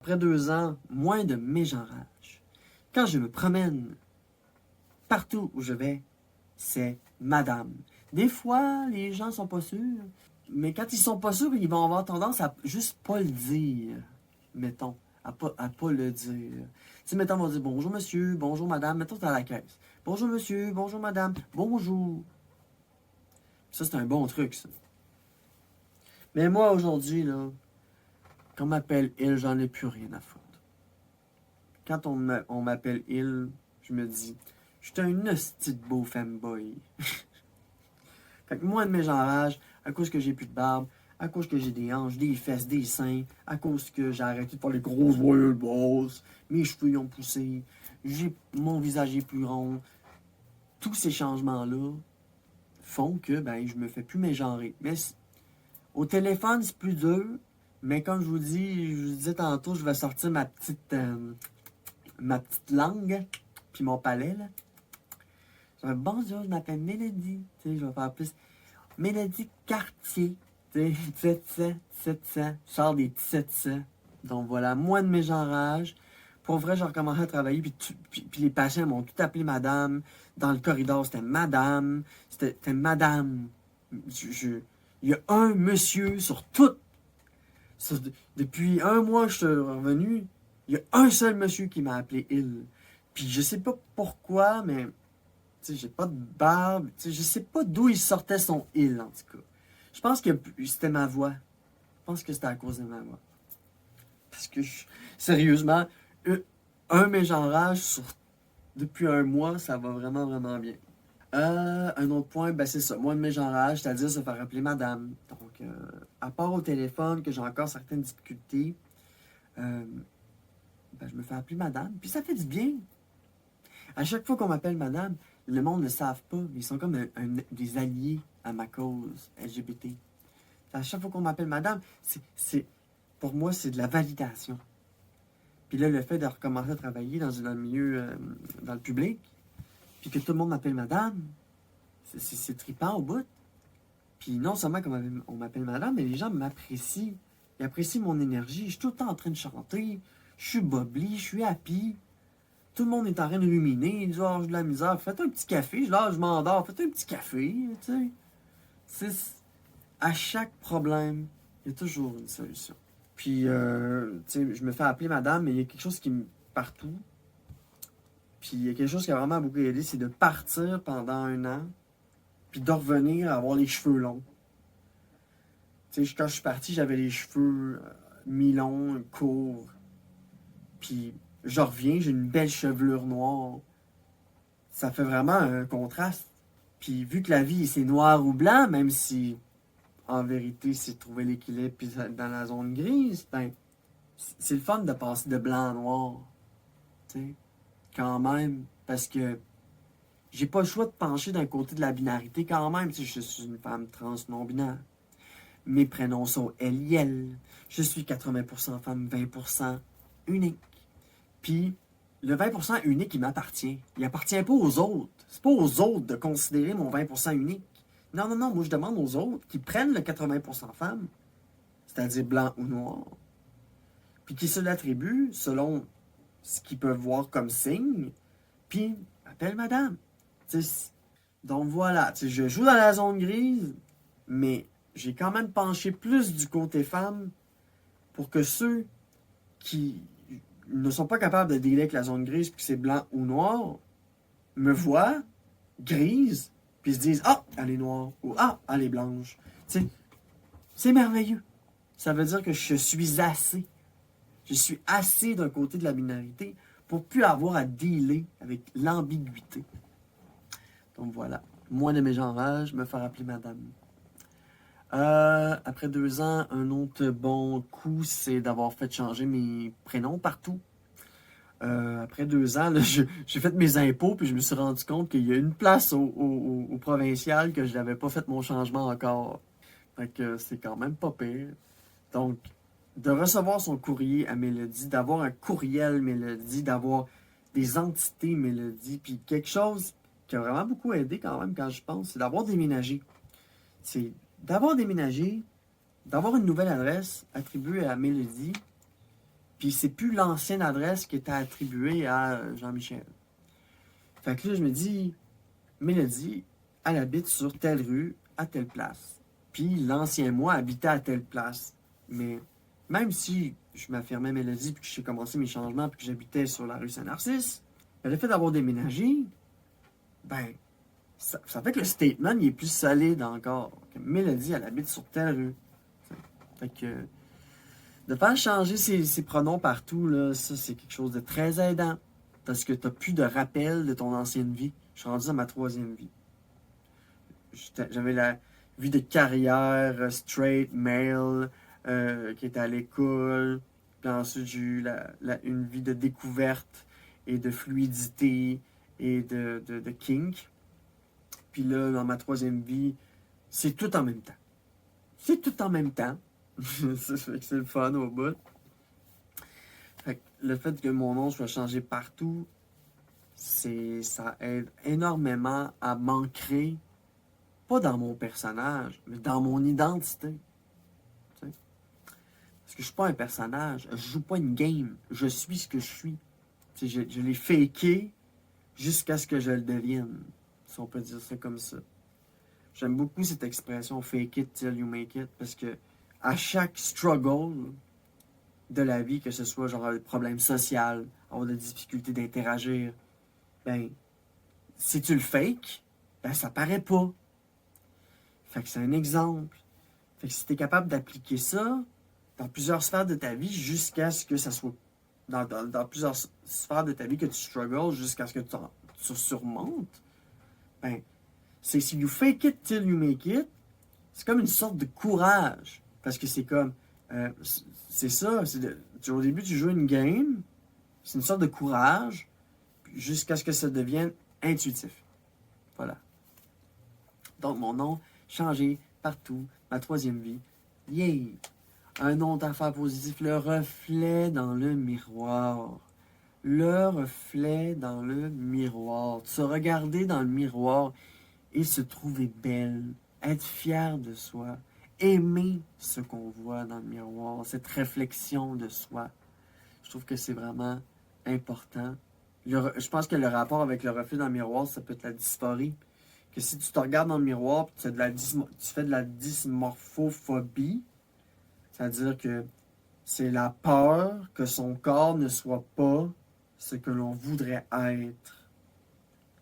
Après 2 ans, moins de mégenrage. Quand je me promène, partout où je vais, c'est madame. Des fois, les gens sont pas sûrs, mais quand ils sont pas sûrs, ils vont avoir tendance à juste pas le dire, mettons, à pas le dire. Tu sais, mettons, on va dire bonjour monsieur, bonjour madame, mettons, t'es à la caisse. Bonjour monsieur, bonjour madame, bonjour. Ça, c'est un bon truc, ça. Mais moi, aujourd'hui, là, quand on m'appelle il, j'en ai plus rien à foutre. Quand on m'appelle il, je me dis, je suis un hostie de beau fanboy. Fait que moins de mes enrages, à cause que j'ai plus de barbe, à cause que j'ai des hanches, des fesses, des seins, à cause que j'ai arrêté de faire les grosses wild balls, mes cheveux ont poussé, mon visage est plus rond. Tous ces changements-là font que ben, je me fais plus mégenrer. Mais au téléphone, c'est plus dur, mais comme je vous disais tantôt, je vais sortir ma petite langue, puis mon palais, là. Je vais, bonjour, je m'appelle Mélodie. Tu sais, je vais faire plus Mélodie Cartier. Tu sais, 700. Je sors des petits 700. Donc voilà, moins de mégenrage. Pour vrai, j'ai recommencé à travailler, puis les patients m'ont tout appelé madame. Dans le corridor, c'était madame. C'était madame. Il y a un monsieur sur tout. Depuis un mois que je suis revenu, il y a un seul monsieur qui m'a appelé il. Puis je sais pas pourquoi, mais tu sais, j'ai pas de barbe. Tu sais, je sais pas d'où il sortait son il, en tout cas. Je pense que c'était ma voix. Je pense que c'était à cause de ma voix. Parce que, sérieusement, un mégenrage depuis un mois, ça va vraiment, vraiment bien. Un autre point, ben c'est ça. Moi, de mégenrage, c'est-à-dire se faire appeler madame. Donc, à part au téléphone, que j'ai encore certaines difficultés, ben, je me fais appeler madame. Puis ça fait du bien. À chaque fois qu'on m'appelle madame, le monde ne le savent pas, mais ils sont comme des alliés à ma cause LGBT. À chaque fois qu'on m'appelle madame, pour moi, c'est de la validation. Puis là, le fait de recommencer à travailler dans le milieu, dans le public, puis que tout le monde m'appelle madame, c'est trippant au bout. Puis non seulement on m'appelle madame, mais les gens m'apprécient. Ils apprécient mon énergie. Je suis tout le temps en train de chanter. Je suis bubbly, je suis happy. Tout le monde est en train de ruminer. Ils disent, oh, j'ai de la misère. Faites un petit café. Je m'endors. Faites un petit café. Tu sais. À chaque problème, il y a toujours une solution. Puis, tu sais, je me fais appeler madame, mais il y a quelque chose qui me. Partout. Puis, il y a quelque chose qui a vraiment beaucoup aidé, c'est de partir pendant 1 an, puis de revenir à avoir les cheveux longs. Tu sais, quand je suis parti, j'avais les cheveux mi-longs, courts. Puis, je reviens, j'ai une belle chevelure noire. Ça fait vraiment un contraste. Puis, vu que la vie, c'est noir ou blanc, même si, en vérité, c'est de trouver l'équilibre puis dans la zone grise, ben, c'est le fun de passer de blanc à noir. Tu sais, quand même. Parce que j'ai pas le choix de pencher d'un côté de la binarité quand même. Tu sais, je suis une femme trans non-binaire. Mes prénoms sont elle et elle. Je suis 80% femme, 20% unique. Puis, le 20% unique, il m'appartient. Il appartient pas aux autres. C'est pas aux autres de considérer mon 20% unique. Non, non, non. Moi, je demande aux autres qui prennent le 80% femme, c'est-à-dire blanc ou noir, puis qui se l'attribuent selon ce qu'ils peuvent voir comme signe, puis appelle madame. T'sais, donc voilà, je joue dans la zone grise, mais j'ai quand même penché plus du côté femme pour que ceux qui ne sont pas capables de dealer avec la zone grise, puis c'est blanc ou noir, me voient grise, puis se disent ah, elle est noire ou ah, elle est blanche. T'sais, c'est merveilleux. Ça veut dire que je suis assez. Je suis assez d'un côté de la binarité pour plus avoir à dealer avec l'ambiguïté. Donc voilà. Moins de mégenrage, me faire appeler madame. Après 2 ans, un autre bon coup, c'est d'avoir fait changer mes prénoms partout. Après 2 ans, là, j'ai fait mes impôts, puis je me suis rendu compte qu'il y a une place au provincial que je n'avais pas fait mon changement encore. Fait que c'est quand même pas pire. Donc, de recevoir son courrier à Mélodie, d'avoir un courriel Mélodie, d'avoir des entités Mélodie, puis quelque chose qui a vraiment beaucoup aidé quand même quand je pense, c'est d'avoir déménagé. C'est d'avoir déménagé, d'avoir une nouvelle adresse attribuée à Mélodie, Puis c'est plus l'ancienne adresse qui était attribuée à Jean-Michel. Fait que là, je me dis, Mélodie, elle habite sur telle rue, à telle place. Puis l'ancien moi habitait à telle place. Mais même si je m'affirmais Mélodie, puis que j'ai commencé mes changements, puis que j'habitais sur la rue Saint-Narcisse, le fait d'avoir déménagé, ben, ça fait que le statement, il est plus solide encore. Que Mélodie, elle habite sur telle rue. Fait que de faire changer ses pronoms partout, là, ça, c'est quelque chose de très aidant. Parce que tu n'as plus de rappel de ton ancienne vie. Je suis rendu à ma 3e vie. J'avais la vie de carrière, straight, male, qui était à l'école. Puis ensuite, j'ai eu une vie de découverte et de fluidité et de kink. Puis là, dans ma 3e vie, c'est tout en même temps. C'est tout en même temps. C'est le fun au bout. Fait que le fait que mon nom soit changé partout, ça aide énormément à m'ancrer, pas dans mon personnage, mais dans mon identité. T'sais? Parce que je suis pas un personnage, je joue pas une game, je suis ce que je suis. Je l'ai faké jusqu'à ce que je le devienne, si on peut dire ça comme ça. J'aime beaucoup cette expression fake it till you make it, parce que à chaque struggle de la vie, que ce soit genre un problème social, avoir des difficultés d'interagir, ben, si tu le fake, ben, ça paraît pas. Fait que c'est un exemple. Fait que si tu es capable d'appliquer ça dans plusieurs sphères de ta vie jusqu'à ce que ça soit dans plusieurs sphères de ta vie que tu struggles jusqu'à ce que tu surmontes, ben, c'est si you fake it till you make it, c'est comme une sorte de courage. Parce que c'est comme, c'est ça, au début tu joues une game, c'est une sorte de courage, jusqu'à ce que ça devienne intuitif. Voilà. Donc mon nom, changé partout, ma 3e vie. Yay! Un autre affaire positif, le reflet dans le miroir. Le reflet dans le miroir. Se regarder dans le miroir et se trouver belle. Être fier de soi. Aimer ce qu'on voit dans le miroir. Cette réflexion de soi. Je trouve que c'est vraiment important. Je pense que le rapport avec le reflet dans le miroir, ça peut être la dysphorie. Que si tu te regardes dans le miroir et tu fais de la dysmorphophobie, c'est-à-dire que c'est la peur que son corps ne soit pas ce que l'on voudrait être.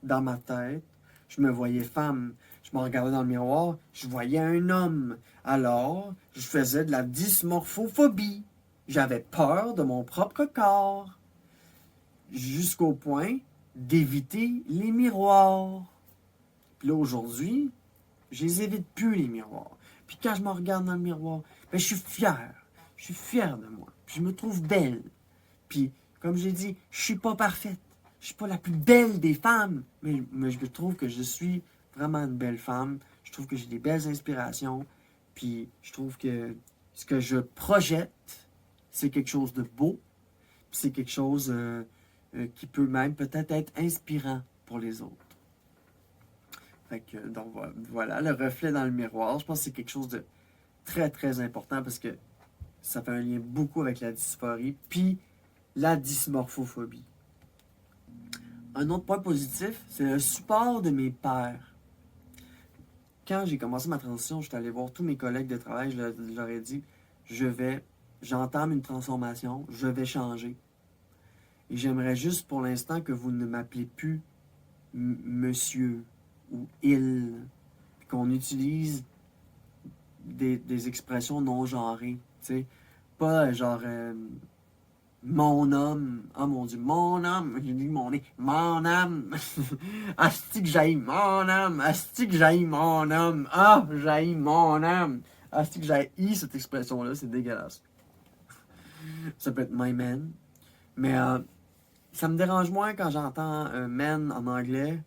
Dans ma tête, je me voyais femme. Je me regardais dans le miroir, je voyais un homme. Alors, je faisais de la dysmorphophobie. J'avais peur de mon propre corps. Jusqu'au point d'éviter les miroirs. Puis là, aujourd'hui, je les évite plus, les miroirs. Puis quand je me regarde dans le miroir, ben, je suis fier. Je suis fier de moi. Puis je me trouve belle. Puis, comme j'ai dit, je suis pas parfaite. Je suis pas la plus belle des femmes. Mais je trouve que je suis vraiment une belle femme. Je trouve que j'ai des belles inspirations. Puis je trouve que ce que je projette, c'est quelque chose de beau. Puis c'est quelque chose qui peut même peut-être être inspirant pour les autres. Fait que, donc voilà, le reflet dans le miroir, je pense que c'est quelque chose de très très important parce que ça fait un lien beaucoup avec la dysphorie puis la dysmorphophobie. Un autre point positif, c'est le support de mes pairs. Quand j'ai commencé ma transition, j'étais allé voir tous mes collègues de travail, je leur ai dit, j'entame une transformation, je vais changer. Et j'aimerais juste pour l'instant que vous ne m'appelez plus monsieur ou il, puis qu'on utilise des expressions non genrées, tu sais, pas genre mon homme, oh mon Dieu, mon homme, j'ai dit mon nez, mon âme, asti que j'haïs mon âme, asti que j'haïs mon homme, ah, j'haïs mon âme, asti que j'haïs cette expression-là, c'est dégueulasse. Ça peut être my man, mais ça me dérange moins quand j'entends man en anglais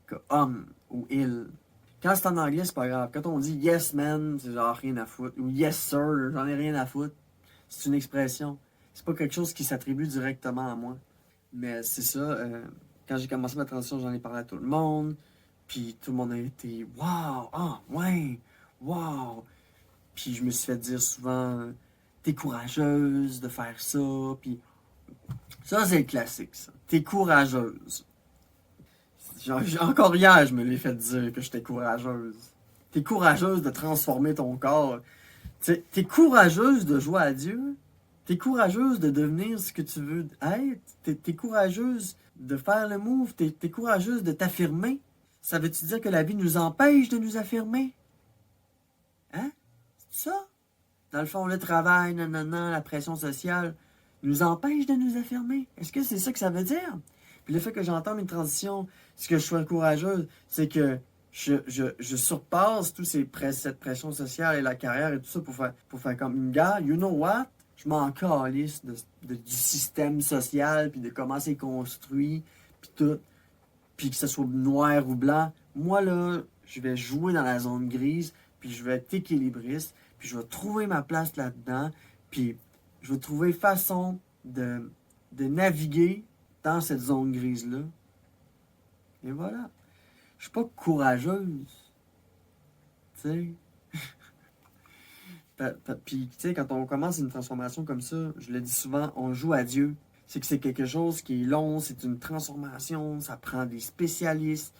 que homme ou il. Quand c'est en anglais, c'est pas grave. Quand on dit yes man, c'est genre rien à foutre. Ou yes sir, j'en ai rien à foutre. C'est une expression. C'est pas quelque chose qui s'attribue directement à moi. Mais c'est ça, quand j'ai commencé ma transition, j'en ai parlé à tout le monde. Puis tout le monde a été wow, ah ouais, wow. Puis je me suis fait dire souvent, t'es courageuse de faire ça, puis ça, c'est le classique, ça. T'es courageuse. Encore hier, je me l'ai fait dire que j'étais courageuse. T'es courageuse de transformer ton corps. T'es courageuse de jouer à Dieu. T'es courageuse de devenir ce que tu veux être. T'es courageuse de faire le move. T'es courageuse de t'affirmer. Ça veut-tu dire que la vie nous empêche de nous affirmer? Hein? C'est ça? Dans le fond, le travail, nanana, la pression sociale nous empêche de nous affirmer. Est-ce que c'est ça que ça veut dire? Puis le fait que j'entame une transition, ce que je sois courageuse, c'est que je surpasse cette pression sociale et la carrière et tout ça pour faire comme une gars, you know what? Je m'en calisse du système social, puis de comment c'est construit, puis tout, puis que ce soit noir ou blanc. Moi, là, je vais jouer dans la zone grise, puis je vais être équilibriste, puis je vais trouver ma place là-dedans, puis je vais trouver façon de naviguer dans cette zone grise-là. Et voilà. Je suis pas courageuse. Tu sais. Puis, tu sais, quand on commence une transformation comme ça, je le dis souvent, on joue à Dieu. C'est que c'est quelque chose qui est long, c'est une transformation, ça prend des spécialistes,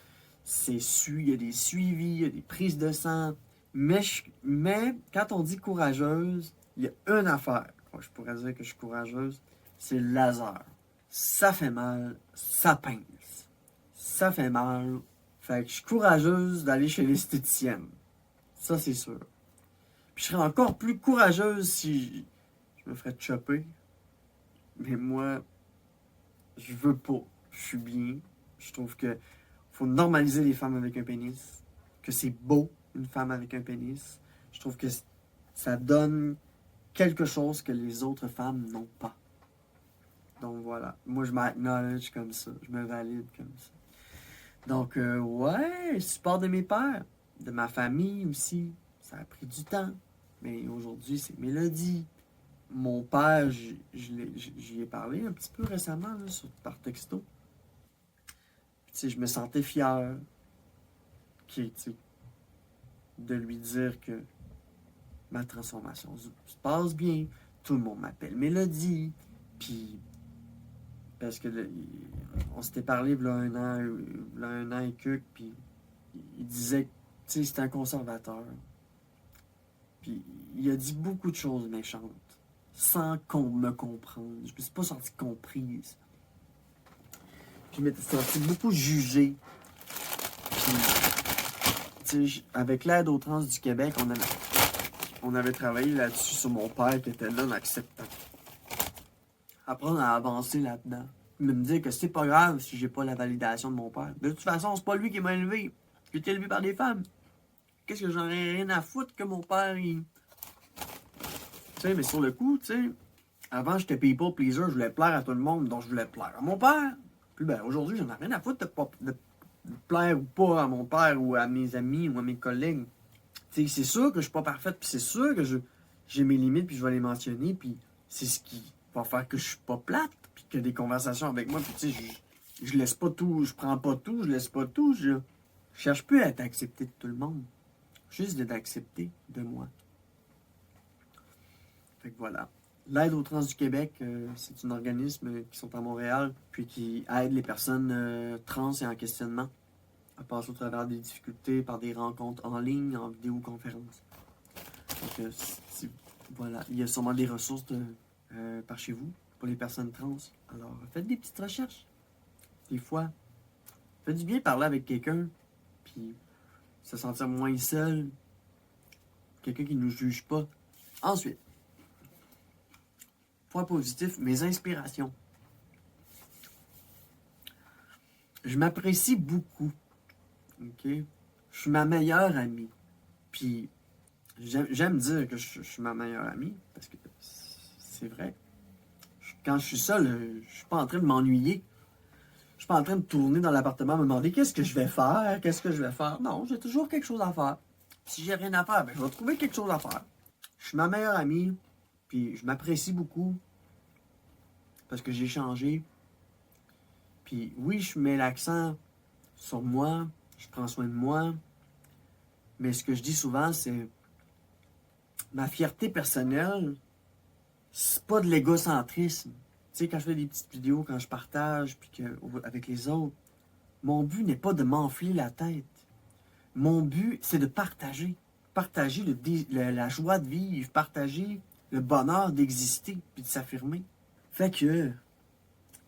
il y a des suivis, il y a des prises de sang. Mais quand on dit courageuse, il y a une affaire. Je pourrais dire que je suis courageuse, c'est le laser. Ça fait mal, ça pince. Ça fait mal. Fait que je suis courageuse d'aller chez l'esthéticienne. Ça, c'est sûr. Puis je serais encore plus courageuse si je me ferais chopper. Mais moi, je veux pas. Je suis bien. Je trouve que faut normaliser les femmes avec un pénis. Que c'est beau, une femme avec un pénis. Je trouve que ça donne quelque chose que les autres femmes n'ont pas. Donc voilà. Moi, je m'acknowledge comme ça. Je me valide comme ça. Donc, ouais, support de mes pères. De ma famille aussi. Ça a pris du temps. Mais aujourd'hui, c'est Mélodie. Mon père, j'y ai parlé un petit peu récemment là, par texto. Puis, je me sentais fier de lui dire que ma transformation se passe bien. Tout le monde m'appelle Mélodie. Puis, parce que on s'était parlé il y a un an et quelques, puis il disait que c'était un conservateur. Puis il a dit beaucoup de choses méchantes, sans qu'on me comprenne. Je me suis pas senti comprise. Puis je m'étais senti beaucoup jugée. Puis, avec l'aide aux trans du Québec, on avait travaillé là-dessus sur mon père qui était non acceptant. Apprendre à avancer là-dedans. Me dire que c'est pas grave si j'ai pas la validation de mon père. De toute façon, c'est pas lui qui m'a élevé. J'ai été élevé par des femmes. Qu'est-ce que j'en ai rien à foutre que mon père, il... Tu sais, mais sur le coup, tu sais, avant, j'étais people pleaser, je voulais plaire à tout le monde, donc je voulais plaire à mon père. Puis ben, aujourd'hui, j'en ai rien à foutre de plaire ou pas à mon père ou à mes amis ou à mes collègues. Tu sais, c'est sûr que je suis pas parfaite, puis c'est sûr que j'ai mes limites, puis je vais les mentionner, puis c'est ce qui va faire que je suis pas plate, puis que des conversations avec moi, puis tu sais, je laisse pas tout, je prends pas tout, je laisse pas tout, je cherche plus à être accepté de tout le monde. Juste d'être accepté de moi. Fait que voilà. L'aide aux trans du Québec, c'est un organisme qui sont à Montréal, puis qui aide les personnes trans et en questionnement à passer au travers des difficultés par des rencontres en ligne, en vidéoconférence. Donc, voilà. Il y a sûrement des ressources par chez vous pour les personnes trans. Alors, faites des petites recherches. Des fois, faites du bien parler avec quelqu'un, puis se sentir moins seul. Quelqu'un qui ne nous juge pas. Ensuite, point positif, mes inspirations. Je m'apprécie beaucoup. OK? Je suis ma meilleure amie. Puis, j'aime dire que je suis ma meilleure amie, parce que c'est vrai. Quand je suis seul, je suis pas en train de m'ennuyer. Je suis pas en train de tourner dans l'appartement, me demander qu'est-ce que je vais faire, qu'est-ce que je vais faire. Non, j'ai toujours quelque chose à faire. Si j'ai rien à faire, ben, je vais trouver quelque chose à faire. Je suis ma meilleure amie, puis je m'apprécie beaucoup, parce que j'ai changé. Puis oui, je mets l'accent sur moi, je prends soin de moi, mais ce que je dis souvent, c'est ma fierté personnelle, c'est pas de l'égocentrisme. Tu sais, quand je fais des petites vidéos, quand je partage, puis avec les autres, mon but n'est pas de m'enfler la tête. Mon but, c'est de partager. Partager la joie de vivre, partager le bonheur d'exister, puis de s'affirmer. Fait que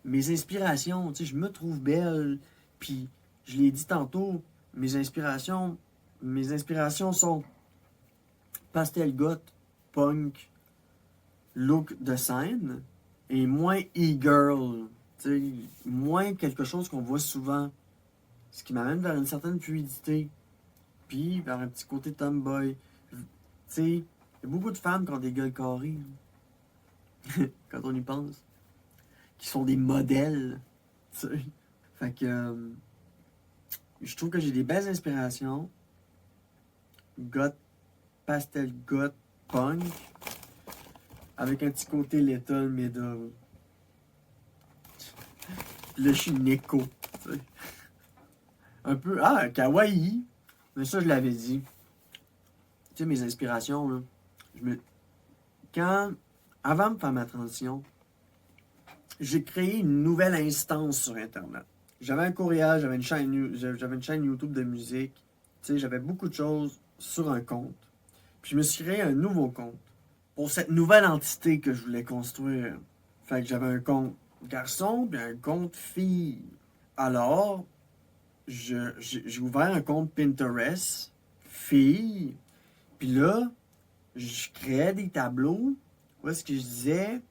mes inspirations, tu sais, je me trouve belle, puis je l'ai dit tantôt, mes inspirations sont pastel goth, punk, look de scène, et moins e-girl, tu sais, moins quelque chose qu'on voit souvent, ce qui m'amène vers une certaine fluidité, puis vers un petit côté tomboy. Tu sais, il y a beaucoup de femmes qui ont des gueules carrées, quand on y pense, qui sont des modèles, tu sais. Fait que je trouve que j'ai des belles inspirations. Goth, pastel goth, punk, avec un petit côté little middle. Là, je suis Neko, tu sais. Un peu, kawaii. Mais ça, je l'avais dit. Tu sais, mes inspirations, là. Avant de faire ma transition, j'ai créé une nouvelle instance sur Internet. J'avais un courriel, j'avais une chaîne YouTube de musique. Tu sais, j'avais beaucoup de choses sur un compte. Puis je me suis créé un nouveau compte pour cette nouvelle entité que je voulais construire. Fait que j'avais un compte garçon puis un compte fille. Alors, j'ai ouvert un compte Pinterest fille. Puis là, je créais des tableaux où est-ce que je disais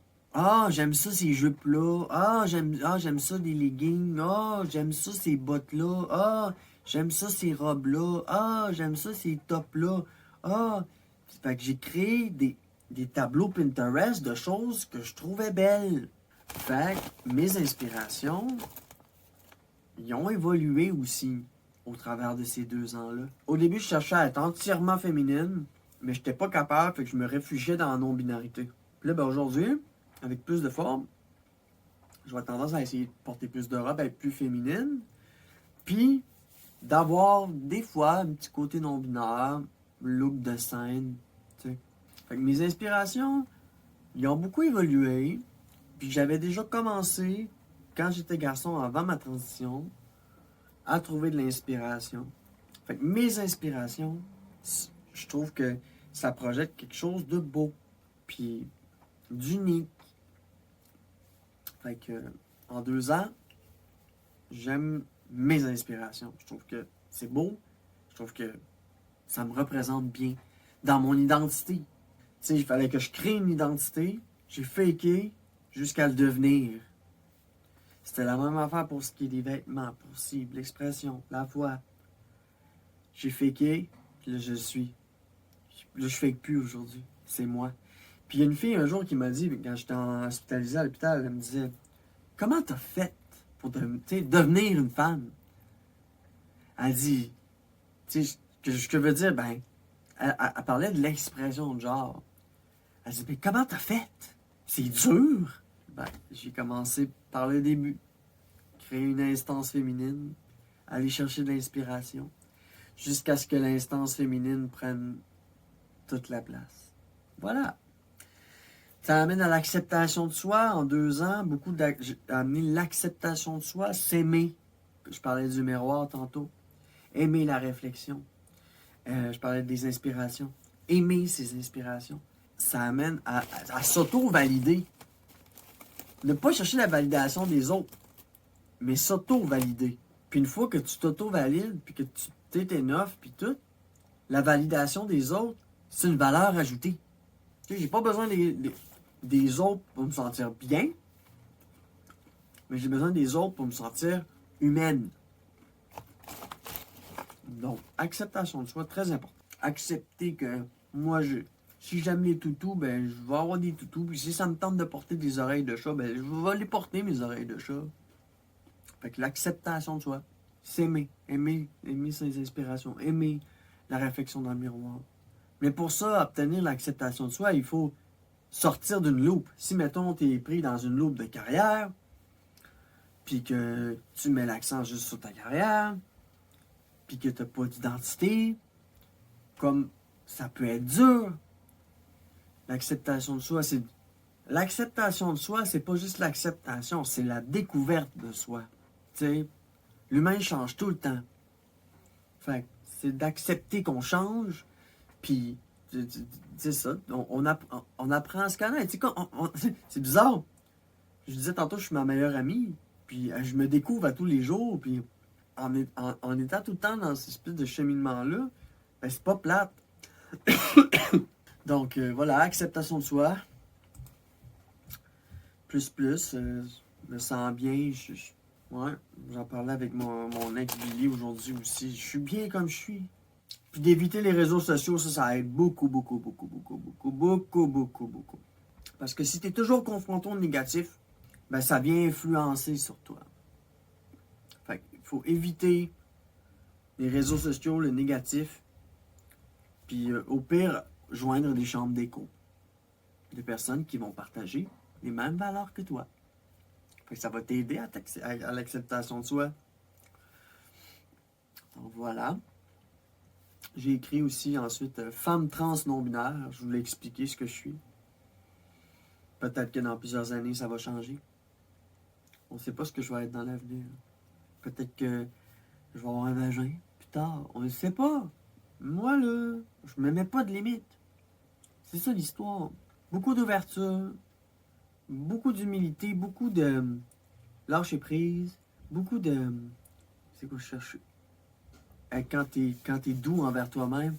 j'aime ça ces jupes-là. J'aime ça des leggings. J'aime ça ces bottes-là. J'aime ça ces robes-là. J'aime ça ces tops-là. Fait que j'ai créé des tableaux Pinterest de choses que je trouvais belles. Fait que mes inspirations, ils ont évolué aussi au travers de ces 2 ans-là. Au début, je cherchais à être entièrement féminine, mais j'étais pas capable, fait que je me réfugiais dans la non-binarité. Puis là, aujourd'hui, avec plus de forme, je vais tendance à essayer de porter plus de robes, à être plus féminine, puis d'avoir des fois un petit côté non-binaire, look de scène, tu sais. Fait que mes inspirations, ils ont beaucoup évolué, puis j'avais déjà commencé, quand j'étais garçon, avant ma transition, à trouver de l'inspiration. Fait que mes inspirations, je trouve que ça projette quelque chose de beau, puis d'unique. Fait que, en 2 ans, j'aime mes inspirations. Je trouve que c'est beau. Je trouve que ça me représente bien dans mon identité. Tu sais, il fallait que je crée une identité. J'ai faké jusqu'à le devenir. C'était la même affaire pour ce qui est des vêtements, pour l'expression, la voix. J'ai faké, puis là, je le suis. Là, je fake plus aujourd'hui. C'est moi. Puis il y a une fille un jour qui m'a dit, quand j'étais hospitalisé à l'hôpital, elle me disait comment t'as fait pour devenir une femme? Elle dit, tu sais, ce que je veux dire, ben, elle parlait de l'expression de genre. Elle dit, mais comment t'as fait? C'est dur. Ben, j'ai commencé par le début. Créer une instance féminine, aller chercher de l'inspiration, jusqu'à ce que l'instance féminine prenne toute la place. Voilà. Ça amène à l'acceptation de soi. En 2 ans, j'ai amené l'acceptation de soi, s'aimer. Je parlais du miroir tantôt. Aimer la réflexion. Je parlais des inspirations. Aimer ses inspirations. Ça amène à s'auto-valider. Ne pas chercher la validation des autres, mais s'auto-valider. Puis une fois que tu t'auto-valides, puis que tu t'es enough, puis tout, la validation des autres, c'est une valeur ajoutée. Tu sais, j'ai pas besoin des autres pour me sentir bien, mais j'ai besoin des autres pour me sentir humaine. Donc, acceptation de soi, très important. Accepter que moi, si j'aime les toutous, ben je vais avoir des toutous. Puis si ça me tente de porter des oreilles de chat, ben je vais les porter, mes oreilles de chat. Fait que l'acceptation de soi, s'aimer, aimer ses inspirations, aimer la réflexion dans le miroir. Mais pour ça, obtenir l'acceptation de soi, il faut sortir d'une loupe. Si, mettons, tu es pris dans une loupe de carrière, puis que tu mets l'accent juste sur ta carrière, puis que tu n'as pas d'identité, comme ça peut être dur, l'acceptation de soi, c'est l'acceptation de soi, c'est pas juste l'acceptation, c'est la découverte de soi. Tu sais, l'humain change tout le temps. Fait que c'est d'accepter qu'on change, puis c'est ça, on apprend à se connaître. Tu sais, c'est bizarre. Je disais tantôt, je suis ma meilleure amie, puis je me découvre à tous les jours, puis en étant tout le temps dans cette espèce de cheminement-là, ben c'est pas plate. Donc voilà, acceptation de soi, je me sens bien, ouais, j'en parlais avec mon ex Billy aujourd'hui aussi, je suis bien comme je suis. Puis d'éviter les réseaux sociaux, ça aide beaucoup, beaucoup, beaucoup, beaucoup, beaucoup, beaucoup, beaucoup, beaucoup. Parce que si tu es toujours confronté au négatif, ben ça vient influencer sur toi. Fait qu'il faut éviter les réseaux sociaux, le négatif, puis au pire, joindre des chambres d'écho. Des personnes qui vont partager les mêmes valeurs que toi. Fait que ça va t'aider à l'acceptation de soi. Donc voilà. J'ai écrit aussi ensuite femme trans non-binaire. Je voulais expliquer ce que je suis. Peut-être que dans plusieurs années, ça va changer. On ne sait pas ce que je vais être dans l'avenir. Peut-être que je vais avoir un vagin plus tard. On ne sait pas. Moi, là, je me mets pas de limite. C'est ça l'histoire. Beaucoup d'ouverture, beaucoup d'humilité, beaucoup de lâcher prise, beaucoup de... C'est quoi je cherche? Quand t'es doux envers toi-même,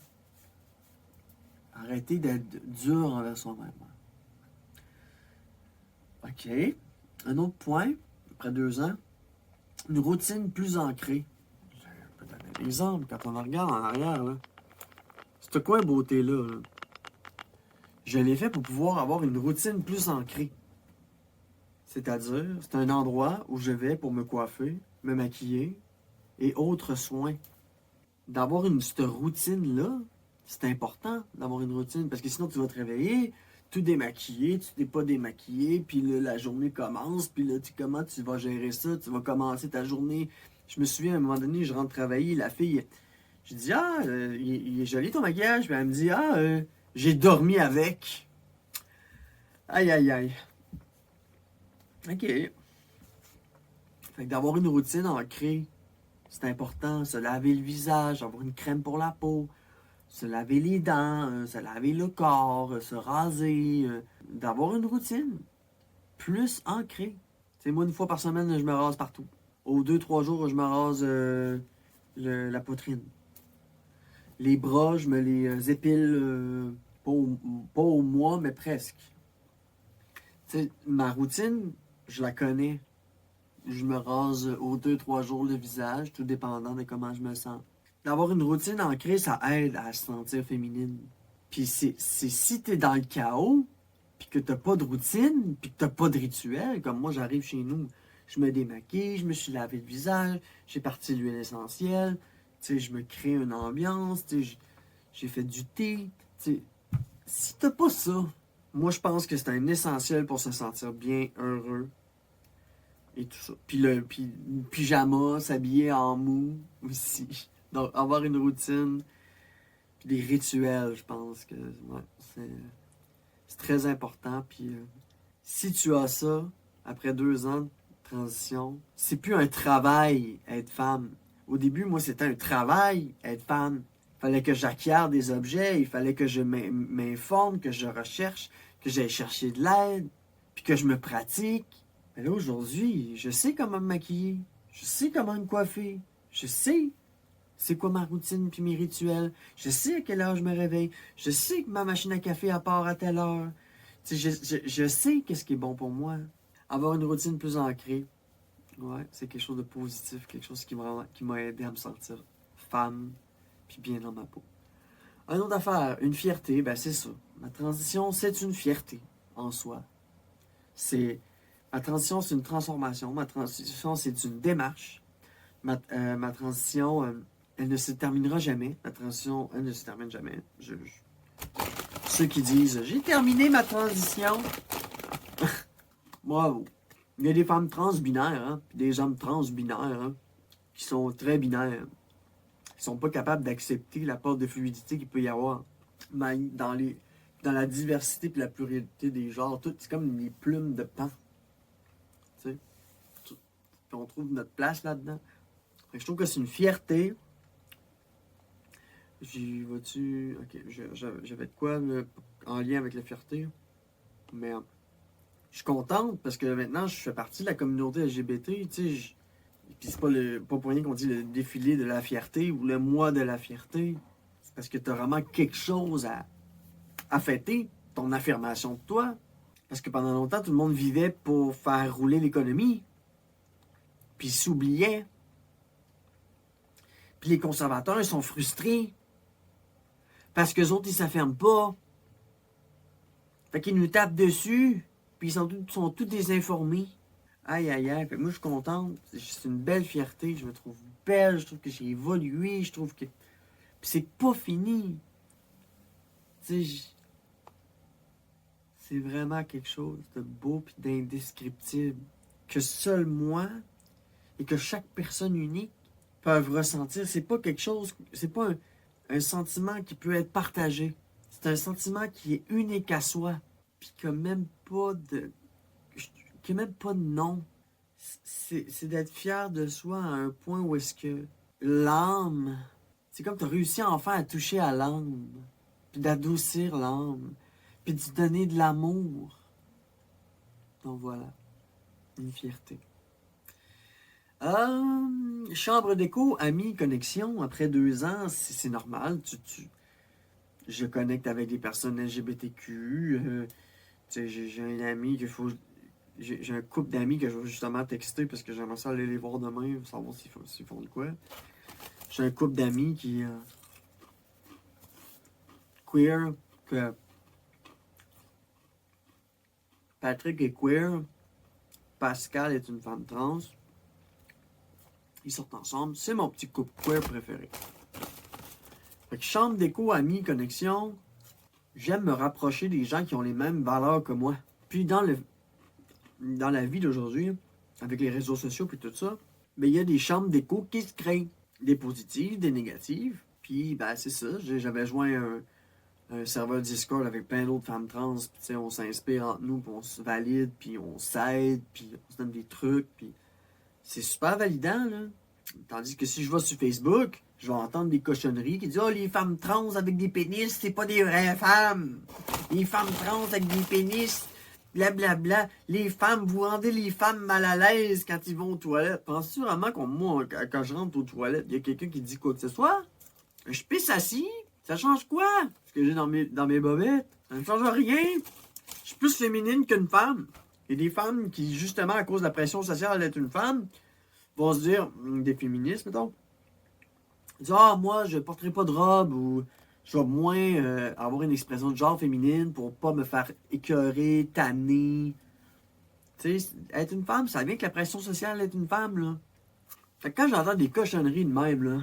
arrêtez d'être dur envers soi-même. OK. Un autre point, après 2 ans, une routine plus ancrée. Je peux donner un exemple, quand on regarde en arrière, là. C'est quoi beauté-là? Là? Je l'ai fait pour pouvoir avoir une routine plus ancrée. C'est-à-dire, c'est un endroit où je vais pour me coiffer, me maquiller et autres soins. D'avoir cette routine-là, c'est important d'avoir une routine, parce que sinon tu vas te réveiller, tout démaquillé, tu t'es pas démaquillé, puis là, la journée commence, puis là, comment tu vas gérer ça? Tu vas commencer ta journée. Je me souviens, à un moment donné, je rentre travailler, la fille, je dis, il est joli ton maquillage, puis elle me dit, j'ai dormi avec. Aïe, aïe, aïe. OK. Fait que d'avoir une routine ancrée, c'est important. Se laver le visage, avoir une crème pour la peau, se laver les dents, se laver le corps, se raser, d'avoir une routine plus ancrée. Tu sais, moi, 1 fois par semaine, je me rase partout. Aux 2, 3 jours, je me rase la poitrine. Les bras, je me les épile pas au mois, mais presque. Tu sais, ma routine, je la connais. Je me rase aux 2, 3 jours le visage, tout dépendant de comment je me sens. D'avoir une routine ancrée, ça aide à se sentir féminine. Puis c'est si t'es dans le chaos, puis que t'as pas de routine, puis que t'as pas de rituel, comme moi j'arrive chez nous, je me démaquille, je me suis lavé le visage, j'ai parti l'huile essentielle, tu sais, je me crée une ambiance, tu sais, j'ai fait du thé, tu sais. Si t'as pas ça, moi je pense que c'est un essentiel pour se sentir bien, heureux, et tout ça. Puis le pyjama, s'habiller en mou aussi. Donc avoir une routine, puis des rituels, je pense que ouais, c'est très important. Puis si tu as ça, après 2 ans de transition, c'est plus un travail être femme. Au début, moi, c'était un travail être femme. Il fallait que j'acquière des objets, il fallait que je m'informe, que je recherche, que j'aille chercher de l'aide, puis que je me pratique. Mais là, aujourd'hui, je sais comment me maquiller. Je sais comment me coiffer. Je sais c'est quoi ma routine puis mes rituels. Je sais à quelle heure je me réveille. Je sais que ma machine à café à part à telle heure. Je sais qu'est-ce qui est bon pour moi. Avoir une routine plus ancrée, ouais, c'est quelque chose de positif, quelque chose qui m'a aidé à me sentir femme puis bien dans ma peau. Une autre affaire, une fierté, ben c'est ça. Ma transition, c'est une fierté en soi. Ma transition, c'est une transformation. Ma transition, c'est une démarche. Ma transition, elle ne se terminera jamais. Ma transition, elle ne se termine jamais. Ceux qui disent j'ai terminé ma transition. Bravo. Il y a des femmes trans-binaires, hein, puis des hommes trans-binaires, hein, qui sont très binaires. Ils sont pas capables d'accepter la part de fluidité qu'il peut y avoir. dans la diversité et la pluralité des genres. Tout, c'est comme les plumes de pan. Tu sais? Puis on trouve notre place là-dedans. Fait que je trouve que c'est une fierté. J'y vas-tu. Ok, j'avais de quoi en lien avec la fierté. Mais je suis contente parce que maintenant je fais partie de la communauté LGBT. Tu sais, puis c'est pas pour rien qu'on dit le défilé de la fierté ou le mois de la fierté. C'est parce que tu as vraiment quelque chose à fêter, ton affirmation de toi. Parce que pendant longtemps, tout le monde vivait pour faire rouler l'économie. Puis ils s'oubliaient. Puis les conservateurs, ils sont frustrés. Parce qu'eux autres, ils s'affirment pas. Fait qu'ils nous tapent dessus. Puis ils sont tous désinformés. Aïe, aïe, aïe. Fait que moi, je suis contente. C'est une belle fierté. Je me trouve belle. Je trouve que j'ai évolué. Je trouve que... Puis c'est pas fini. Tu sais, c'est vraiment quelque chose de beau et d'indescriptible. Que seul moi et que chaque personne unique peuvent ressentir. C'est pas quelque chose... C'est pas un sentiment qui peut être partagé. C'est un sentiment qui est unique à soi. Puis qui n'a même pas de... qui n'a même pas de nom. C'est d'être fier de soi à un point où est-ce que l'âme... C'est comme tu as réussi enfin à toucher à l'âme. Puis d'adoucir l'âme. Puis de donner de l'amour. Donc voilà. Une fierté. Chambre d'écho, amis, connexion. Après 2 ans, c'est normal. Je connecte avec des personnes LGBTQ. J'ai un ami qu'il faut. J'ai un couple d'amis que je vais justement texter parce que j'aimerais ça aller les voir demain pour savoir s'ils font de quoi. J'ai un couple d'amis qui queer, que Patrick est queer, Pascal est une femme trans. Ils sortent ensemble. C'est mon petit couple queer préféré. Fait que chambre d'écho, amis, connexion. J'aime me rapprocher des gens qui ont les mêmes valeurs que moi. Puis dans la vie d'aujourd'hui, avec les réseaux sociaux et tout ça, ben, il y a des chambres d'écho qui se créent. Des positives, des négatives. Puis ben, c'est ça. J'avais joint un serveur Discord avec plein d'autres femmes trans. Puis on s'inspire entre nous, puis on se valide, puis on s'aide, puis on se donne des trucs. Puis c'est super validant, là. Tandis que si je vais sur Facebook, je vais entendre des cochonneries qui disent « Oh, les femmes trans avec des pénis, c'est pas des vraies femmes. Les femmes trans avec des pénis, blablabla. Les femmes, vous rendez les femmes mal à l'aise quand ils vont aux toilettes. » Penses-tu vraiment que moi, quand je rentre aux toilettes, il y a quelqu'un qui dit quoi que ce soit? Je pisse assis? Ça change quoi? Ce que j'ai dans mes bobettes? Ça ne change rien. Je suis plus féminine qu'une femme. Il y a des femmes qui, justement, à cause de la pression sociale d'être une femme, vont se dire, des féministes, mettons, disent, ah, moi, je porterai pas de robe, ou je vais moins avoir une expression de genre féminine pour pas me faire écœurer, tanner. Tu sais, être une femme, ça vient avec la pression sociale d'être une femme, là. Fait que quand j'entends des cochonneries de même, là,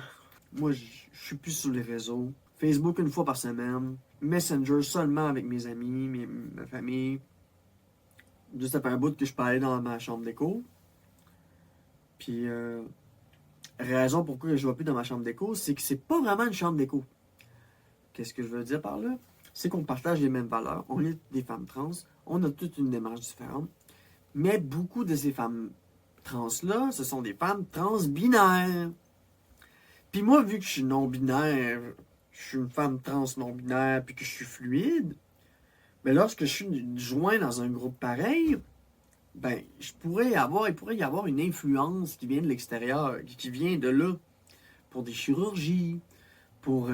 moi, je suis plus sur les réseaux. Facebook une fois par semaine. Messenger seulement avec mes amis, ma famille. Juste après un bout que je peux aller dans ma chambre d'écho. Puis, raison pourquoi je ne vais plus dans ma chambre d'écho, c'est que c'est pas vraiment une chambre d'écho. Qu'est-ce que je veux dire par là? C'est qu'on partage les mêmes valeurs. On est des femmes trans. On a toute une démarche différente. Mais beaucoup de ces femmes trans-là, ce sont des femmes trans-binaires. Puis moi, vu que je suis non-binaire, je suis une femme trans non-binaire, puis que je suis fluide, mais lorsque je suis joint dans un groupe pareil, ben, il pourrait y avoir une influence qui vient de l'extérieur, qui vient de là, pour des chirurgies, pour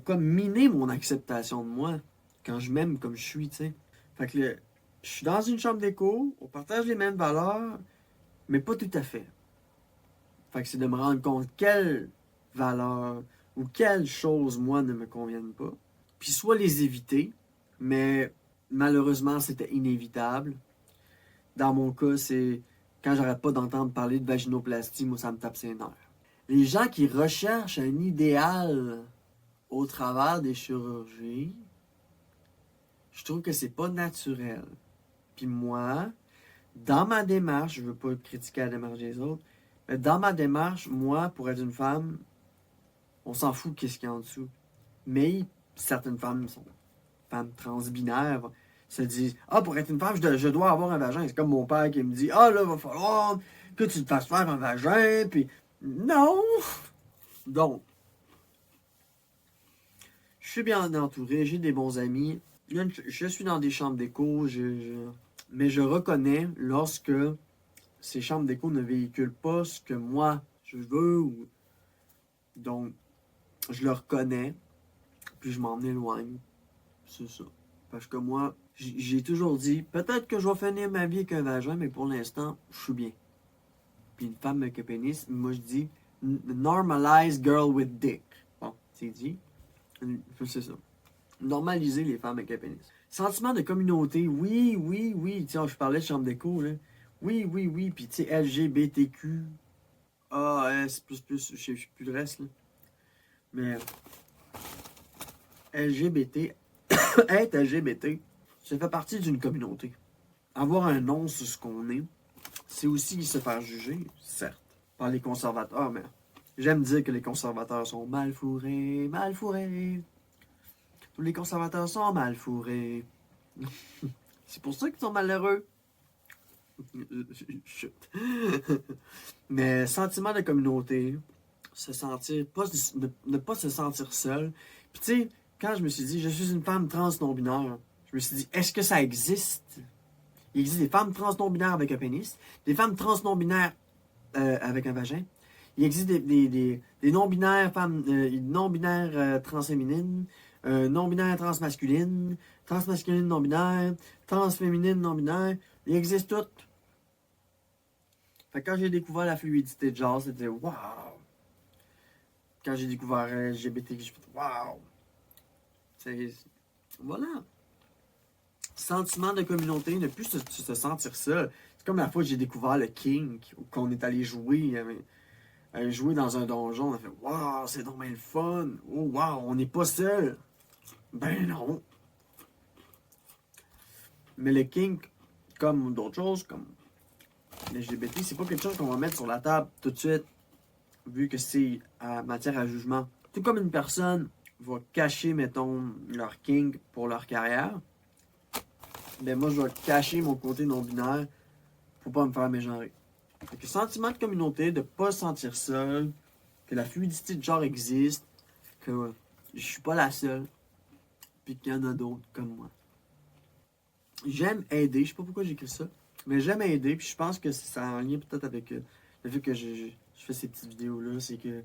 comme miner mon acceptation de moi, quand je m'aime comme je suis, tu sais. Fait que je suis dans une chambre d'écho, on partage les mêmes valeurs, mais pas tout à fait. Fait que c'est de me rendre compte quelles valeurs ou quelles choses, moi, ne me conviennent pas, puis soit les éviter, mais malheureusement, c'était inévitable. Dans mon cas, c'est quand j'arrête pas d'entendre parler de vaginoplastie, moi, ça me tape ses nerfs. Les gens qui recherchent un idéal au travers des chirurgies, je trouve que c'est pas naturel. Puis moi, dans ma démarche, je veux pas critiquer la démarche des autres, mais dans ma démarche, moi, pour être une femme, on s'en fout de qu'est-ce qu'il y a en dessous. Mais certaines femmes sont femmes transbinaires se disent ah, pour être une femme, je dois avoir un vagin. C'est comme mon père qui me dit ah, là, va falloir que tu te fasses faire un vagin. Puis non! Donc, je suis bien entouré, j'ai des bons amis. Je suis dans des chambres d'écho, mais je reconnais lorsque ces chambres d'écho ne véhiculent pas ce que moi je veux. Donc, je le reconnais, puis je m'en éloigne. C'est ça. Parce que moi, j'ai toujours dit, peut-être que je vais finir ma vie avec un vagin, mais pour l'instant, je suis bien. Puis une femme avec un pénis, moi je dis, normalize girl with dick. Bon, c'est dit. C'est ça. Normaliser les femmes avec un pénis. Sentiment de communauté, oui, oui, oui. Tiens, je parlais de chambre d'écho, là. Oui, oui, oui. Puis, tu sais, LGBTQ, AS, je sais plus le reste, là. Mais, LGBT, être LGBT, ça fait partie d'une communauté. Avoir un nom sur ce qu'on est, c'est aussi se faire juger, certes, par les conservateurs, mais j'aime dire que les conservateurs sont mal fourrés, mal fourrés. Tous les conservateurs sont mal fourrés. C'est pour ça qu'ils sont malheureux. Chut. Mais sentiment de communauté, se sentir, ne pas se sentir seul. Puis tu sais, quand je me suis dit, je suis une femme trans non-binaire, je me suis dit, est-ce que ça existe? Il existe des femmes trans non-binaires avec un pénis, des femmes trans non-binaires avec un vagin. Il existe des non-binaires femmes, non-binaires transféminines, non-binaires transmasculines, transmasculines non-binaires, transféminines non-binaires. Il existe tout. Fait que quand j'ai découvert la fluidité de genre, c'était waouh! Quand j'ai découvert LGBT, j'ai fait waouh! Voilà. Sentiment de communauté, ne plus se sentir seul. C'est comme la fois que j'ai découvert le kink, qu'on est allé jouer. Jouer dans un donjon, on a fait waouh, c'est donc bien le fun! Oh waouh, on n'est pas seul! Ben non! Mais le kink, comme d'autres choses, comme l'LGBT, c'est pas quelque chose qu'on va mettre sur la table tout de suite, vu que c'est matière à jugement. Tout comme une personne va cacher, mettons, leur kink pour leur carrière, ben moi je vais cacher mon côté non-binaire pour pas me faire mégenrer. Fait que sentiment de communauté, de pas se sentir seul, que la fluidité de genre existe, que je suis pas la seule, puis qu'il y en a d'autres comme moi. J'aime aider, je sais pas pourquoi j'écris ça, mais j'aime aider, puis je pense que ça a un lien peut-être avec le fait que je fais ces petites vidéos-là, c'est que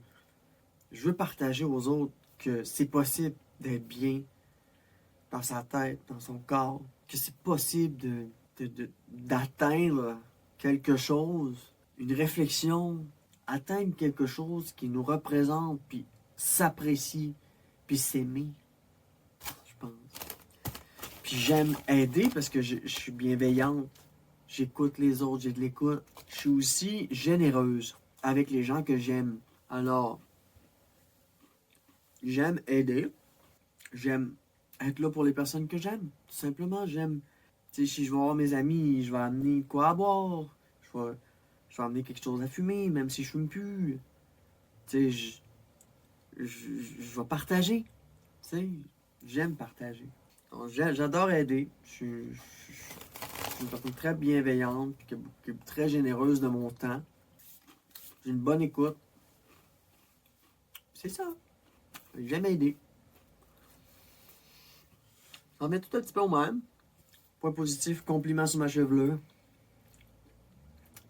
je veux partager aux autres que c'est possible d'être bien dans sa tête, dans son corps, que c'est possible d'atteindre quelque chose, une réflexion, atteindre quelque chose qui nous représente, puis s'apprécie, puis s'aimer, je pense. Puis j'aime aider parce que je suis bienveillante, j'écoute les autres, j'ai de l'écoute. Je suis aussi généreuse avec les gens que j'aime. Alors, j'aime aider, j'aime être là pour les personnes que j'aime. Tout simplement, j'aime. Tu sais, si je vais voir mes amis, je vais amener quoi à boire. Je vais amener quelque chose à fumer, même si je fume plus. Tu sais, je vais partager. Tu sais, j'aime partager. J'adore aider. Je suis une personne très bienveillante, qui est très généreuse de mon temps. J'ai une bonne écoute. C'est ça. J'aime aider. On met tout un petit peu au même. Point positif, compliment sur ma chevelure.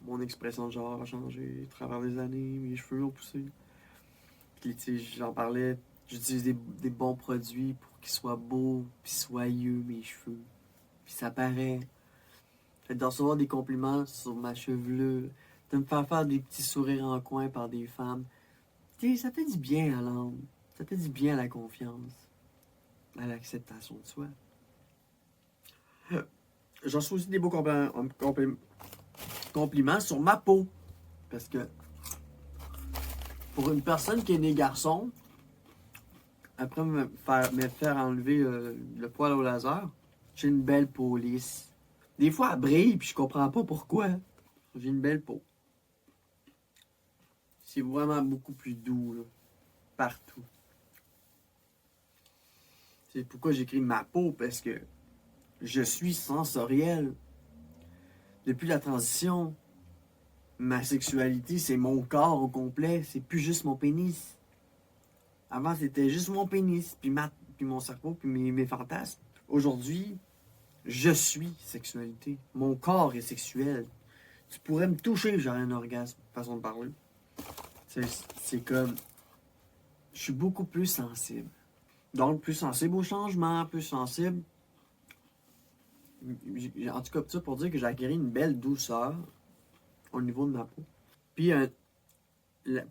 Mon expression de genre a changé à travers les années, mes cheveux ont poussé. Puis, tu sais, j'en parlais, j'utilise des bons produits pour qu'ils soient beaux, puis soyeux, mes cheveux. Puis ça paraît. Fait de recevoir des compliments sur ma chevelure, de me faire des petits sourires en coin par des femmes. Tu sais, ça fait du bien à l'âme. Ça fait du bien à la confiance, à l'acceptation de soi. J'en reçois aussi des beaux compliments sur ma peau. Parce que pour une personne qui est née garçon, après me faire enlever le poil au laser, j'ai une belle peau lisse. Des fois, elle brille, puis je comprends pas pourquoi. J'ai une belle peau. C'est vraiment beaucoup plus doux, là, partout. C'est pourquoi j'écris ma peau, parce que je suis sensoriel. Depuis la transition, ma sexualité, c'est mon corps au complet, c'est plus juste mon pénis. Avant, c'était juste mon pénis, puis mon cerveau, puis mes fantasmes. Aujourd'hui, je suis sexualité. Mon corps est sexuel. Tu pourrais me toucher, j'aurais un orgasme, façon de parler. C'est comme... Je suis beaucoup plus sensible. Donc, plus sensible au changement, plus sensible... En tout cas, ça pour dire que j'ai acquis une belle douceur au niveau de ma peau. Puis,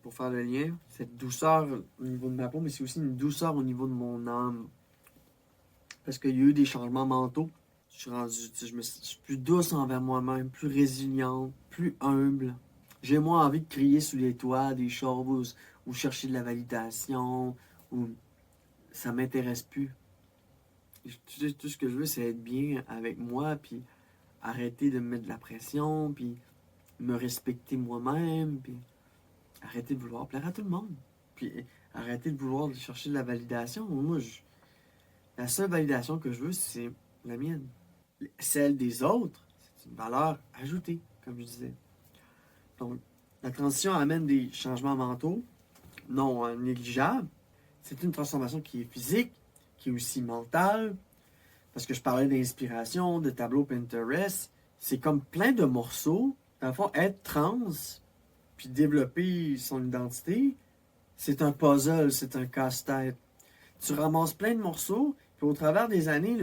pour faire le lien, cette douceur au niveau de ma peau, mais c'est aussi une douceur au niveau de mon âme. Parce qu'il y a eu des changements mentaux. Je suis rendu, je suis plus douce envers moi-même, plus résiliente, plus humble. J'ai moins envie de crier sous les toits des choses ou chercher de la validation, ou ça m'intéresse plus. Tout ce que je veux, c'est être bien avec moi, puis arrêter de me mettre de la pression, puis me respecter moi-même, puis arrêter de vouloir plaire à tout le monde. Puis arrêter de vouloir chercher de la validation. Moi, la seule validation que je veux, c'est la mienne. Celle des autres, c'est une valeur ajoutée, comme je disais. Donc, la transition amène des changements mentaux non négligeables. C'est une transformation qui est physique, qui est aussi mentale. Parce que je parlais d'inspiration, de tableau Pinterest. C'est comme plein de morceaux. Dans le fond, être trans, puis développer son identité, c'est un puzzle, c'est un casse-tête. Tu ramasses plein de morceaux, puis au travers des années,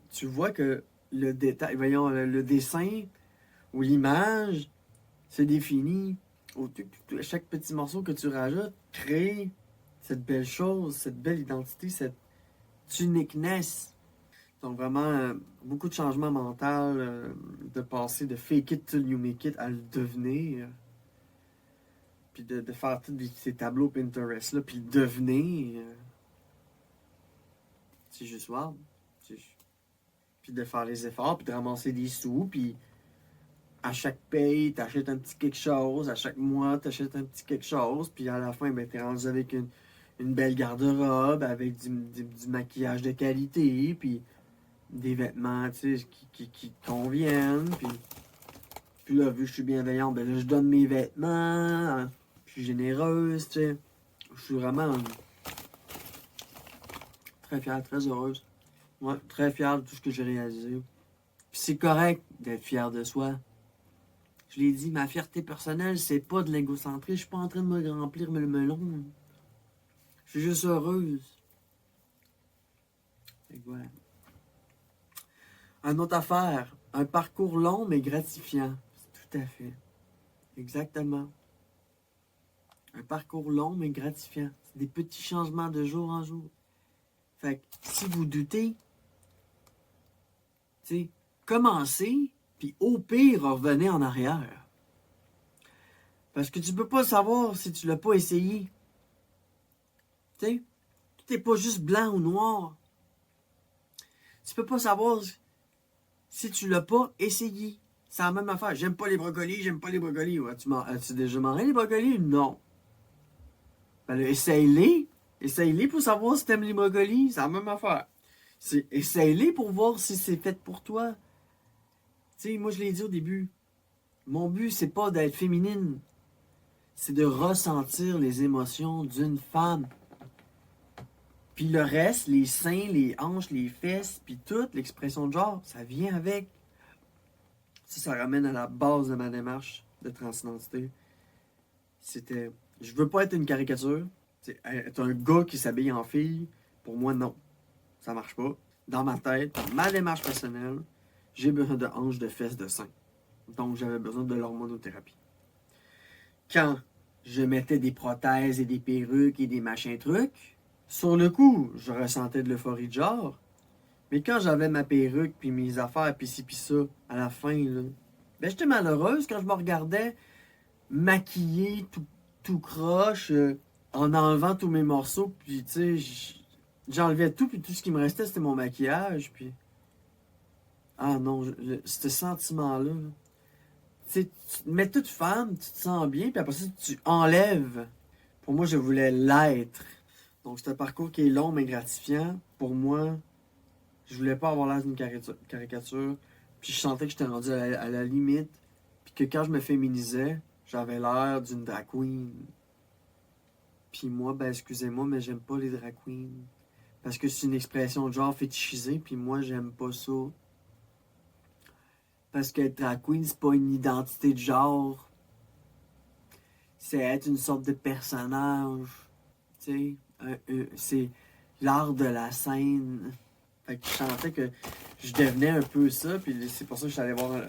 tu vois que le détail, voyons, le dessin ou l'image se définit. Chaque petit morceau que tu rajoutes crée cette belle chose, cette belle identité, cette uniqueness. Donc vraiment, beaucoup de changements mentaux, de passer de fake it till you make it à le devenir. Puis de faire tous ces tableaux Pinterest-là, puis le devenir. C'est juste wow. Puis de faire les efforts, puis de ramasser des sous, puis à chaque paye, t'achètes un petit quelque chose, à chaque mois, t'achètes un petit quelque chose, puis à la fin, ben, t'es rendu avec une belle garde-robe, avec du maquillage de qualité, puis des vêtements, tu sais, qui te conviennent, puis là, vu que je suis bienveillante, ben là, je donne mes vêtements, je suis généreuse, tu sais. Je suis vraiment très fière, très heureuse. Ouais, très fière de tout ce que j'ai réalisé. Puis c'est correct d'être fier de soi. Je l'ai dit, ma fierté personnelle, c'est pas de l'égocentrisme. Je suis pas en train de me remplir le melon. Je suis juste heureuse. Et voilà. Une autre affaire, un parcours long mais gratifiant. Tout à fait. Exactement. Un parcours long mais gratifiant. C'est des petits changements de jour en jour. Fait que si vous doutez, tu sais, commencez, puis au pire, revenez en arrière. Parce que tu peux pas savoir si tu l'as pas essayé. Tu sais, tout n'est pas juste blanc ou noir. Tu peux pas savoir si tu l'as pas essayé. C'est la même affaire. J'aime pas les brocolis, j'aime pas les brocolis. Ouais, as-tu déjà mangé les brocolis? Non. Ben là, essaye-les. Essaye-les pour savoir si t'aimes les brocolis. C'est la même affaire. Essaye-les pour voir si c'est fait pour toi. Tu sais, moi je l'ai dit au début. Mon but, c'est pas d'être féminine. C'est de ressentir les émotions d'une femme. Puis le reste, les seins, les hanches, les fesses, puis toute l'expression de genre, ça vient avec. Ça ramène à la base de ma démarche de transidentité. C'était, je veux pas être une caricature. Être un gars qui s'habille en fille, pour moi, non. Ça marche pas. Dans ma tête, dans ma démarche personnelle, j'ai besoin de hanches, de fesses, de seins. Donc, j'avais besoin de l'hormonothérapie. Quand je mettais des prothèses et des perruques et des machins trucs, sur le coup, je ressentais de l'euphorie de genre. Mais quand j'avais ma perruque, puis mes affaires, puis ci, puis ça, à la fin, là, ben j'étais malheureuse quand je me regardais maquillée, tout croche, en enlevant tous mes morceaux, puis tu sais, j'enlevais tout, puis tout ce qui me restait, c'était mon maquillage, puis... Ah non, ce sentiment-là, tu sais, tu te mets toute femme, tu te sens bien, puis après ça, tu enlèves. Pour moi, je voulais l'être. Donc, c'est un parcours qui est long mais gratifiant. Pour moi, je voulais pas avoir l'air d'une caricature. Puis je sentais que j'étais rendu à la limite. Puis que quand je me féminisais, j'avais l'air d'une drag queen. Puis moi, ben excusez-moi, mais j'aime pas les drag queens. Parce que c'est une expression de genre fétichisée, puis moi, j'aime pas ça. Parce que être drag queen, c'est pas une identité de genre. C'est être une sorte de personnage. Tu sais, c'est l'art de la scène. Fait que je sentais que je devenais un peu ça, puis c'est pour ça que je suis allé voir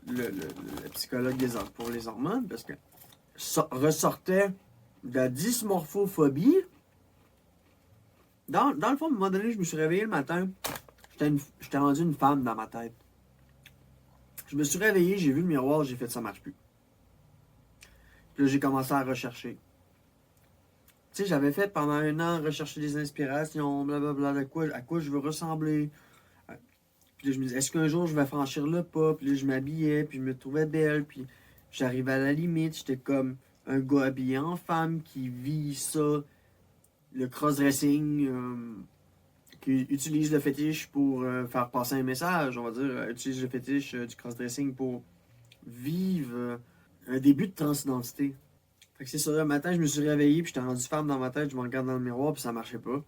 le psychologue pour les hormones, parce que ressortait de la dysmorphophobie. Dans le fond, à un moment donné, je me suis réveillé le matin, j'étais rendu une femme dans ma tête. Je me suis réveillé, j'ai vu le miroir, j'ai fait ça marche plus. Puis là, j'ai commencé à rechercher. Tu sais, j'avais fait pendant un an rechercher des inspirations, blablabla, à quoi je veux ressembler. Puis là, je me disais, est-ce qu'un jour je vais franchir le pas? Puis là, je m'habillais, puis je me trouvais belle, puis j'arrivais à la limite, j'étais comme un gars habillé en femme qui vit ça, le cross-dressing, qui utilise le fétiche pour faire passer un message, on va dire, utilise le fétiche du cross-dressing pour vivre un début de transidentité. Fait que c'est ça, le matin, je me suis réveillé, puis j'étais rendu femme dans ma tête, je me regarde dans le miroir, puis ça marchait pas.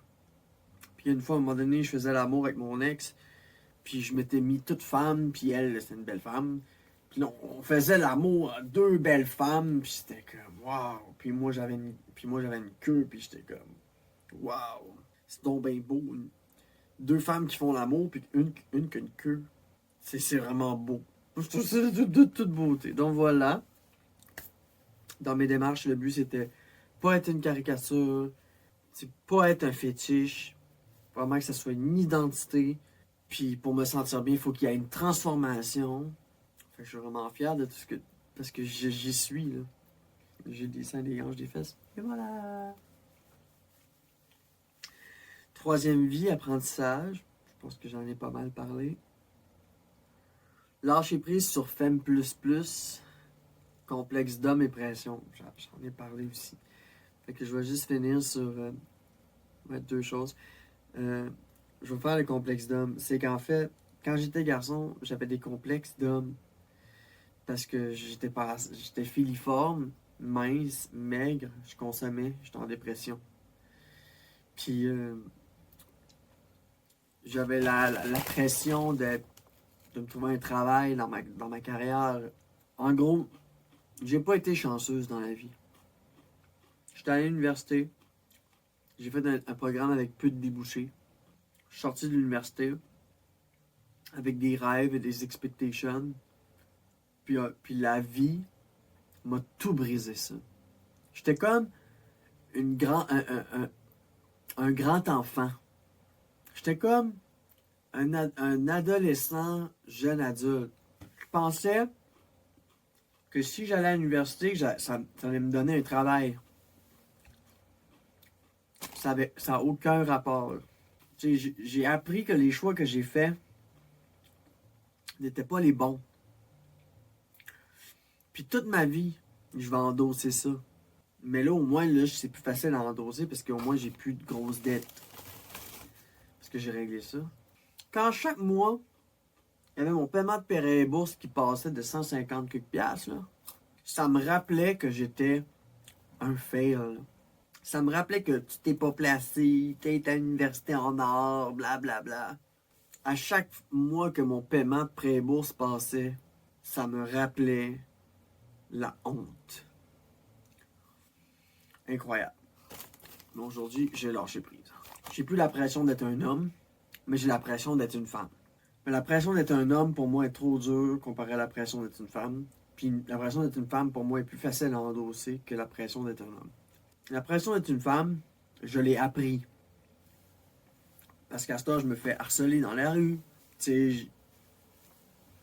Puis une fois, à un moment donné, je faisais l'amour avec mon ex, puis je m'étais mis toute femme, puis elle, c'était une belle femme. Puis là, on faisait l'amour à deux belles femmes, puis c'était comme, waouh! Puis moi, j'avais une queue, puis j'étais comme, waouh! C'est donc bien beau. Deux femmes qui font l'amour, puis une qui a une queue. C'est vraiment beau. Je trouve ça de toute beauté. Donc voilà. Dans mes démarches, le but, c'était pas être une caricature, c'est pas être un fétiche, vraiment que ça soit une identité. Puis pour me sentir bien, il faut qu'il y ait une transformation. Fait que je suis vraiment fier de tout ce que. Parce que j'y suis, là. J'ai des seins, des hanches, des fesses. Et voilà! Troisième vie, apprentissage. Je pense que j'en ai pas mal parlé. Lâcher prise sur Femme Plus Plus. Complexe d'homme et pression. J'en ai parlé aussi. Fait que je vais juste finir sur deux choses. Je vais faire le complexe d'homme. C'est qu'en fait, quand j'étais garçon, j'avais des complexes d'homme. Parce que j'étais filiforme, mince, maigre, je consommais, j'étais en dépression. Puis j'avais la pression de me trouver un travail dans ma carrière. En gros, j'ai pas été chanceuse dans la vie. J'étais allé à l'université, j'ai fait un programme avec peu de débouchés. Je suis sorti de l'université avec des rêves et des expectations. Puis la vie m'a tout brisé ça. J'étais comme un grand enfant. J'étais comme un adolescent, jeune adulte. Je pensais que si j'allais à l'université, ça allait me donner un travail. Ça n'a aucun rapport. J'ai appris que les choix que j'ai faits n'étaient pas les bons. Puis toute ma vie, je vais endosser ça. Mais là, au moins, là, c'est plus facile à endosser parce qu'au moins, j'ai plus de grosses dettes. Parce que j'ai réglé ça. Quand chaque mois, il y avait mon paiement de père et bourse qui passait de 150 quelques piastres, là, ça me rappelait que j'étais un fail. Là. Ça me rappelait que tu t'es pas placé, tu es à l'université en or, blablabla. Bla, bla. À chaque mois que mon paiement de prêt et bourse passait, ça me rappelait la honte. Incroyable. Mais aujourd'hui, j'ai lâché prise. J'ai plus la pression d'être un homme, mais j'ai la pression d'être une femme. Mais la pression d'être un homme, pour moi, est trop dure comparée à la pression d'être une femme. Puis la pression d'être une femme, pour moi, est plus facile à endosser que la pression d'être un homme. La pression d'être une femme, je l'ai appris. Parce qu'à ce temps, je me fais harceler dans la rue. Tu sais,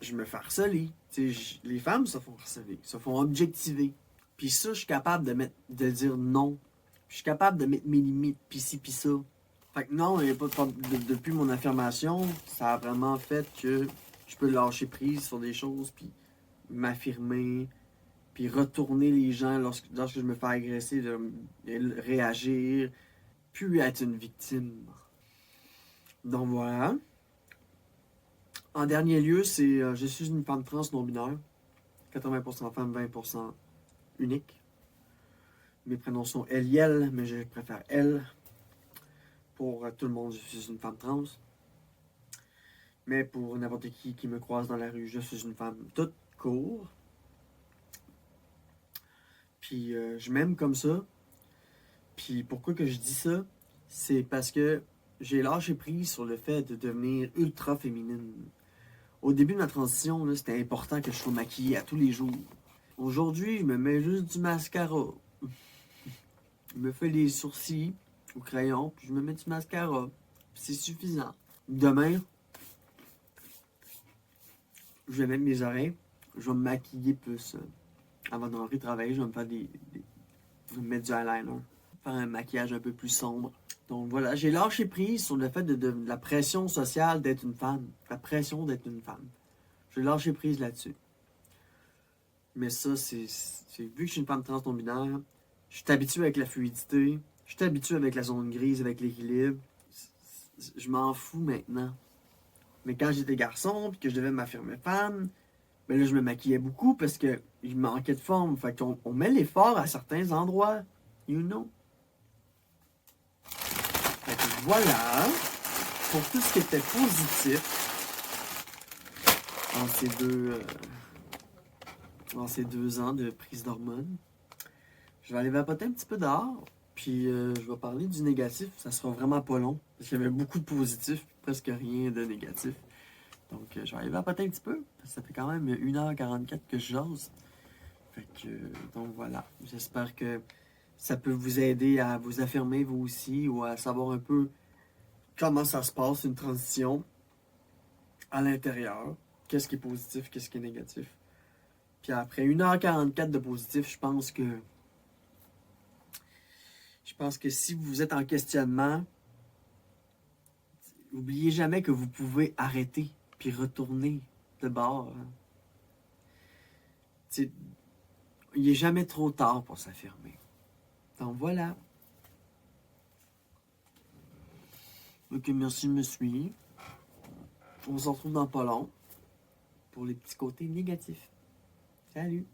je me fais harceler. Tu sais, les femmes se font harceler, se font objectiver. Puis ça, je suis capable de dire non. Je suis capable de mettre mes limites, pis ci, pis ça. Fait que non, il n'y a pas depuis mon affirmation, ça a vraiment fait que je peux lâcher prise sur des choses, puis m'affirmer, puis retourner les gens lorsque je me fais agresser, de réagir, plus être une victime. Donc voilà. En dernier lieu, c'est je suis une femme trans non-binaire. 80% femme, 20% unique. Mes prénoms sont elle, Yel, mais je préfère elle. Pour tout le monde, je suis une femme trans. Mais pour n'importe qui me croise dans la rue, je suis une femme toute court. Puis je m'aime comme ça. Puis pourquoi que je dis ça? C'est parce que j'ai lâché prise sur le fait de devenir ultra féminine. Au début de ma transition, là, c'était important que je sois maquillée à tous les jours. Aujourd'hui, je me mets juste du mascara. Je me fais les sourcils au crayon, puis je me mets du mascara. C'est suffisant. Demain, je vais mettre mes oreilles. Je vais me maquiller plus. Avant de rentrer travailler, je vais me faire je vais me mettre du eyeliner. Faire un maquillage un peu plus sombre. Donc voilà, j'ai lâché prise sur le fait de la pression sociale d'être une femme. La pression d'être une femme. J'ai lâché prise là-dessus. Mais ça, c'est vu que je suis une femme trans non-binaire, je suis habitué avec la fluidité, je suis habitué avec la zone grise, avec l'équilibre. Je m'en fous maintenant. Mais quand j'étais garçon, puis que je devais m'affirmer femme, ben là, je me maquillais beaucoup parce que je manquais de forme. Fait qu'on met l'effort à certains endroits. You know. Fait que voilà. Pour tout ce qui était positif en ces 2 ans de prise d'hormones, je vais aller vapoter un petit peu dehors. Puis je vais parler du négatif. Ça sera vraiment pas long. Parce qu'il y avait beaucoup de positifs, presque rien de négatif. Donc je vais aller vapoter un petit peu. Parce que ça fait quand même 1h44 que je jase. Fait que, donc voilà. J'espère que ça peut vous aider à vous affirmer vous aussi ou à savoir un peu comment ça se passe une transition à l'intérieur. Qu'est-ce qui est positif, qu'est-ce qui est négatif. Puis après 1h44 de positif, je pense que si vous êtes en questionnement, n'oubliez jamais que vous pouvez arrêter puis retourner de bord. Il n'est jamais trop tard pour s'affirmer. Donc voilà. Ok, merci de me suivre. On se retrouve dans pas long pour les petits côtés négatifs. Salut!